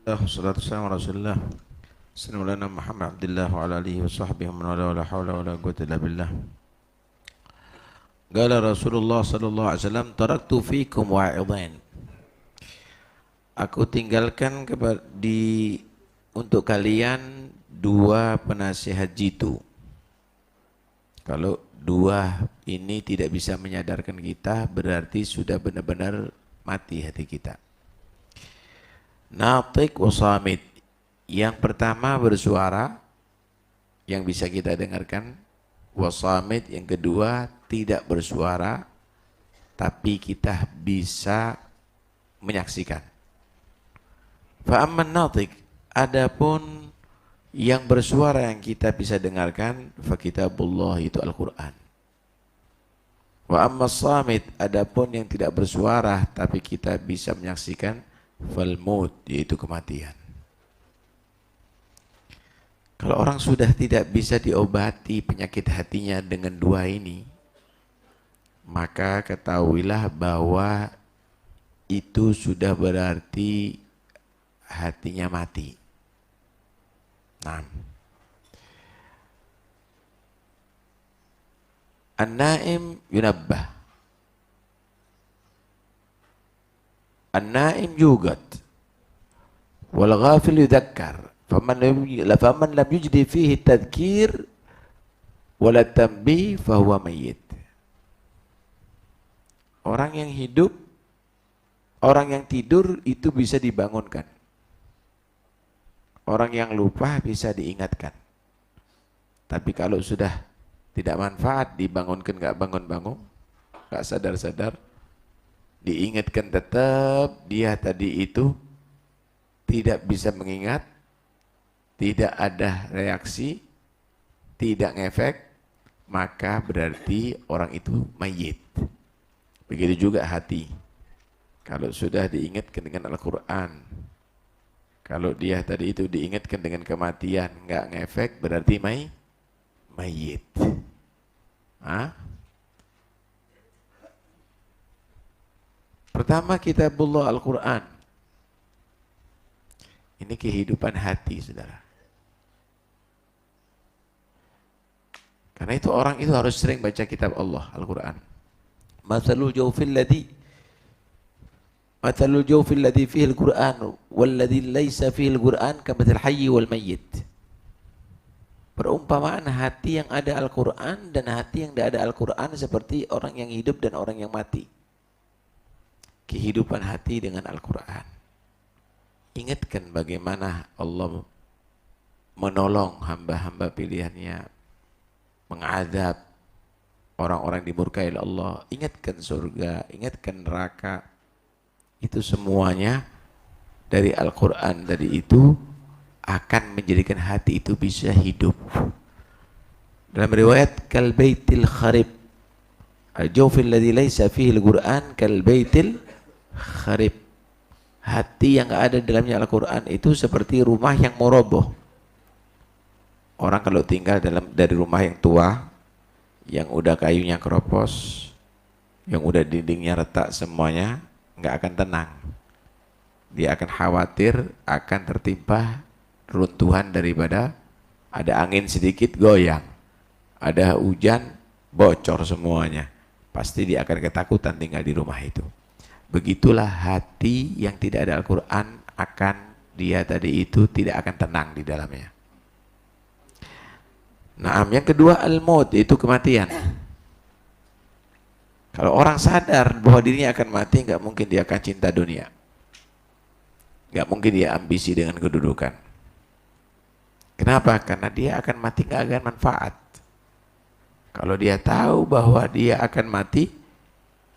Wassalatu wassalamu ala Rasulillah Sayyidina Muhammad Abdullah wa ala alihi wa sahbihi wa man wala wala hawla wala quwwata illa billah. Qala Rasulullah sallallahu alaihi wasallam, taraktu fikum wa'idhain. Aku tinggalkan untuk kalian dua penasihat jitu. Kalau dua ini tidak bisa menyadarkan kita, berarti sudah benar-benar mati hati kita. Natiq wa samit. Yang pertama bersuara, yang bisa kita dengarkan. Wa samit, yang kedua tidak bersuara, tapi kita bisa menyaksikan. Fa amman natiq, adapun yang bersuara yang kita bisa dengarkan, fa kitabullah, itu Al-Quran. Wa amma samit, adapun yang tidak bersuara tapi kita bisa menyaksikan, fal maut, yaitu kematian. Kalau orang sudah tidak bisa diobati penyakit hatinya dengan dua ini, maka ketahuilah bahwa itu sudah berarti hatinya mati. Nah, an-naim yunabbah, an-naim yugad, wal ghafil yudhakkar. Faman lam yujdi fihi tadhkir wala tanbih fahuwa mayyit. Orang yang hidup, orang yang tidur itu bisa dibangunkan. Orang yang lupa bisa diingatkan. Tapi kalau sudah tidak manfaat, dibangunkan nggak bangun-bangun, nggak sadar-sadar, diingatkan tetap dia tadi itu tidak bisa mengingat, tidak ada reaksi, tidak ngefek, maka berarti orang itu mayit. Begitu juga hati. Kalau sudah diingatkan dengan Al-Quran, kalau dia tadi itu diingatkan dengan kematian, nggak ngefek, berarti mayit. Hah? Pertama, kitabullah Al-Quran. Ini kehidupan hati, saudara. Karena itu orang itu harus sering baca kitab Allah, Al-Quran. Mathalul jawfil ladhi fihi al-Quran walladhi laysa fihi al-Quran kamathal hayyi wal mayyit. Perumpamaan hati yang ada Al-Quran dan hati yang tidak ada Al-Quran seperti orang yang hidup dan orang yang mati. Kehidupan hati dengan Al-Quran. Ingatkan bagaimana Allah menolong hamba-hamba pilihannya, mengadab orang-orang dimurkai oleh Allah. Ingatkan surga, ingatkan neraka. Itu semuanya dari Al-Quran tadi itu akan menjadikan hati itu bisa hidup. Dalam riwayat, kal baitil kharib, al-jawfil ladzi laisa fihi al-Quran kal baitil kharib. Hati yang ada dalamnya Al-Quran itu seperti rumah yang mau roboh. Orang kalau tinggal dari rumah yang tua, yang udah kayunya keropos, yang udah dindingnya retak semuanya, nggak akan tenang. Dia akan khawatir akan tertimpa runtuhan daripada ada angin sedikit goyang, ada hujan bocor semuanya. Pasti dia akan ketakutan tinggal di rumah itu. Begitulah hati yang tidak ada Al-Quran, akan dia tadi itu tidak akan tenang di dalamnya. Nah, yang kedua al-maut, itu kematian. Kalau orang sadar bahwa dirinya akan mati, nggak mungkin dia akan cinta dunia, nggak mungkin dia ambisi dengan kedudukan. Kenapa? Karena dia akan mati nggak akan manfaat. Kalau dia tahu bahwa dia akan mati,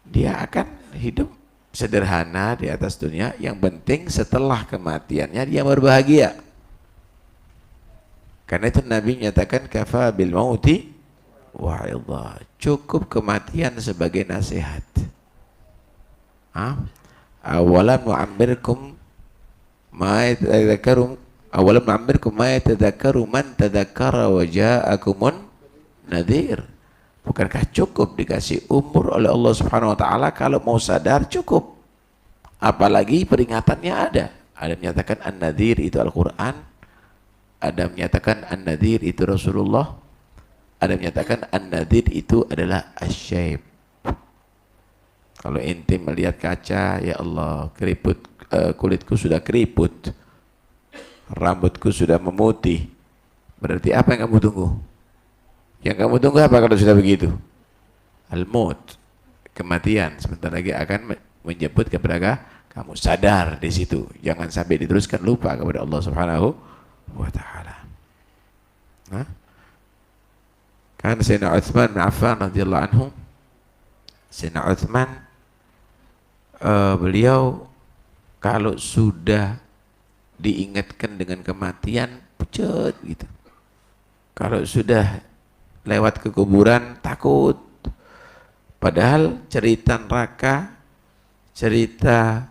dia akan hidup sederhana di atas dunia. Yang penting setelah kematiannya dia berbahagia. Karena itu Nabi menyatakan kafa bil mauti wa'idha, cukup kematian sebagai nasihat. Awalan mu'ammirkum ma yatadhakkaru man tadhakkara wa ja'akumun nadhir. Bukankah cukup dikasih umur oleh Allah Subhanahu wa taala, kalau mau sadar cukup. Apalagi peringatannya ada. Ada yang menyatakan An-Nadhir itu Al-Quran, ada yang menyatakan An-Nadhir itu Rasulullah, ada yang menyatakan An-Nadhir itu adalah Asy-Syaib. Kalau ente melihat kaca, ya Allah, keriput, kulitku sudah keriput, rambutku sudah memutih, berarti apa yang kamu tunggu? Yang kamu tunggu apa kalau sudah begitu? Al-Maut, kematian. Sebentar lagi akan menjemput kepada kamu. Sadar di situ, jangan sampai diteruskan lupa kepada Allah Subhanahu wa Ta'ala. Kan Sayyidina Utsman bin Affan radhiyallahu anhu, Sayyidina Utsman beliau kalau sudah diingatkan dengan kematian pucat gitu. Kalau sudah lewat ke kuburan takut. Padahal cerita neraka, cerita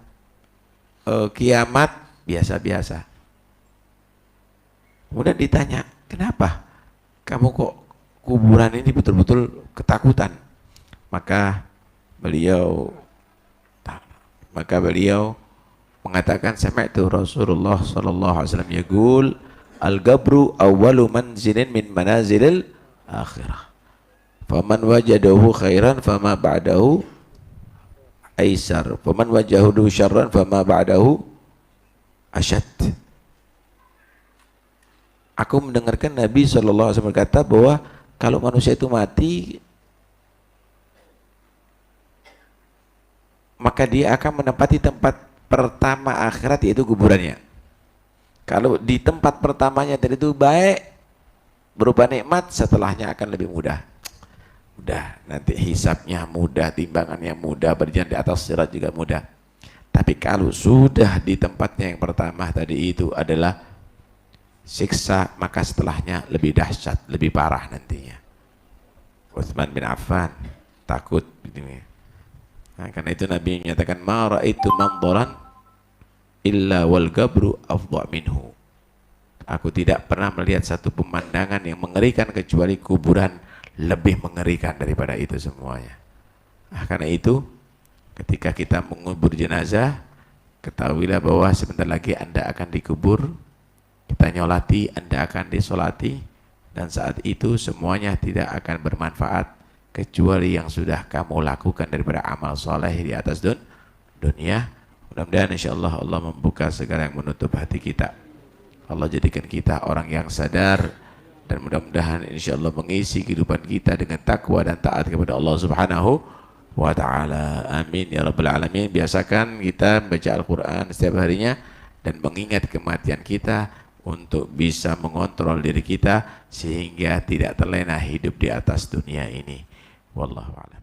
kiamat biasa-biasa. Kemudian ditanya, kenapa kamu kok kuburan ini betul-betul ketakutan? Maka beliau mengatakan, sami'tu Rasulullah sallallahu alaihi wasallam yaqul, al-qabru awwalu manzilin min manazilil akhirah. Faman wajadahu khairan fama ba'dahu aisar, faman wajadahu syarran fama ba'dahu asyad. Aku mendengarkan Nabi sallallahu alaihi wasallam berkata bahwa kalau manusia itu mati, maka dia akan menempati tempat pertama akhirat, yaitu kuburannya. Kalau di tempat pertamanya tadi itu baik, berupa nikmat, setelahnya akan lebih mudah. Mudah, nanti hisabnya mudah, timbangannya mudah, berjalan di atas sirat juga mudah. Tapi kalau sudah di tempatnya yang pertama tadi itu adalah siksa, maka setelahnya lebih dahsyat, lebih parah nantinya. Utsman bin Affan takut begini. Nah, karena itu Nabi menyatakan, ma ra'aitu mandharan illa wal gabru afdha minhu. Aku tidak pernah melihat satu pemandangan yang mengerikan kecuali kuburan lebih mengerikan daripada itu semuanya. Nah, karena itu ketika kita mengubur jenazah, ketahuilah bahwa sebentar lagi Anda akan dikubur, kita nyolati, Anda akan disolati, dan saat itu semuanya tidak akan bermanfaat kecuali yang sudah kamu lakukan daripada amal soleh di atas dunia. Mudah-mudahan insyaallah Allah membuka segala yang menutup hati kita. Allah jadikan kita orang yang sadar, dan mudah-mudahan insyaallah mengisi kehidupan kita dengan takwa dan taat kepada Allah Subhanahu wa Ta'ala. Amin ya rabbal alamin. Biasakan kita baca Al-Quran setiap harinya dan mengingat kematian kita untuk bisa mengontrol diri kita sehingga tidak terlena hidup di atas dunia ini. Wallahu a'lam.